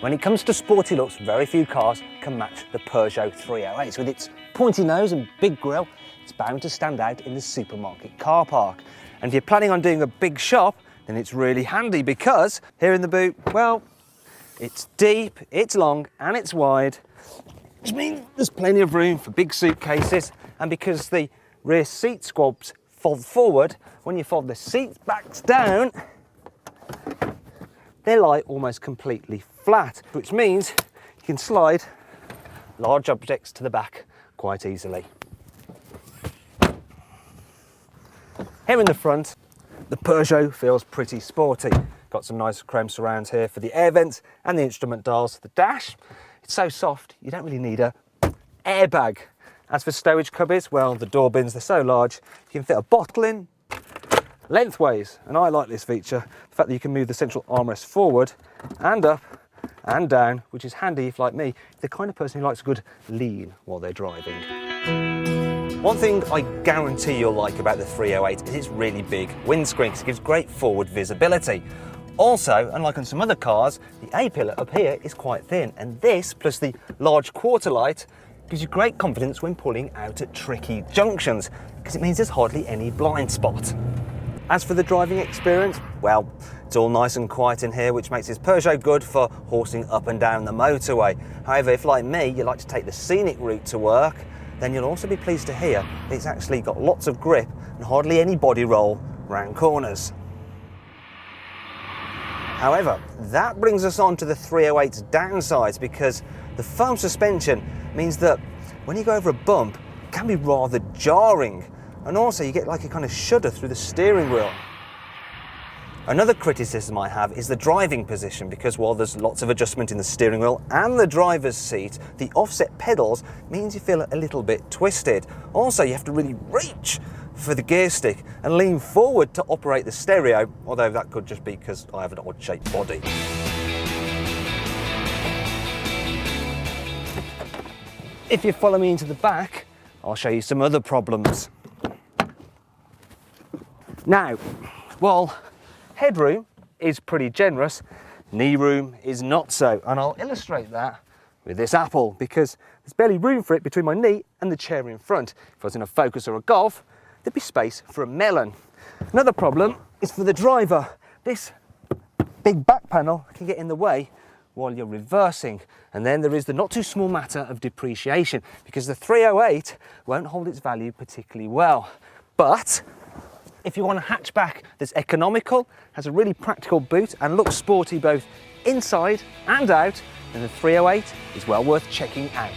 When it comes to sporty looks, very few cars can match the Peugeot 308. With its pointy nose and big grille, it's bound to stand out in the supermarket car park. And if you're planning on doing a big shop, then it's really handy because here in the boot, well, it's deep, it's long and it's wide, which means there's plenty of room for big suitcases. And because the rear seat squabs fold forward, when you fold the seat backs down, they lie almost completely flat, which means you can slide large objects to the back quite easily. Here in the front, the Peugeot feels pretty sporty. Got some nice chrome surrounds here for the air vents and the instrument dials. The dash, it's so soft, you don't really need a airbag. As for stowage cubbies, well, the door bins, they're so large, you can fit a bottle in lengthways. And I like this feature, the fact that you can move the central armrest forward and up and down, which is handy if, like me, the kind of person who likes a good lean while they're driving. One thing I guarantee you'll like about the 308 is its really big windscreen, because it gives great forward visibility. Also, unlike on some other cars, the A-pillar up here is quite thin, and this, plus the large quarter light, gives you great confidence when pulling out at tricky junctions, because it means there's hardly any blind spot. As for the driving experience, well, it's all nice and quiet in here, which makes this Peugeot good for horsing up and down the motorway. However, if like me, you like to take the scenic route to work, then you'll also be pleased to hear that it's actually got lots of grip and hardly any body roll round corners. However, that brings us on to the 308's downsides, because the foam suspension means that when you go over a bump, it can be rather jarring. And also you get like a kind of shudder through the steering wheel. Another criticism I have is the driving position, because while there's lots of adjustment in the steering wheel and the driver's seat, the offset pedals means you feel a little bit twisted. Also, you have to really reach for the gear stick and lean forward to operate the stereo, although that could just be because I have an odd-shaped body. If you follow me into the back, I'll show you some other problems. Now, while headroom is pretty generous, knee room is not so, and I'll illustrate that with this apple, because there's barely room for it between my knee and the chair in front. If I was in a Focus or a Golf, there'd be space for a melon. Another problem is for the driver. This big back panel can get in the way while you're reversing. And then there is the not too small matter of depreciation, because the 308 won't hold its value particularly well. But if you want a hatchback that's economical, has a really practical boot and looks sporty both inside and out, then the 308 is well worth checking out.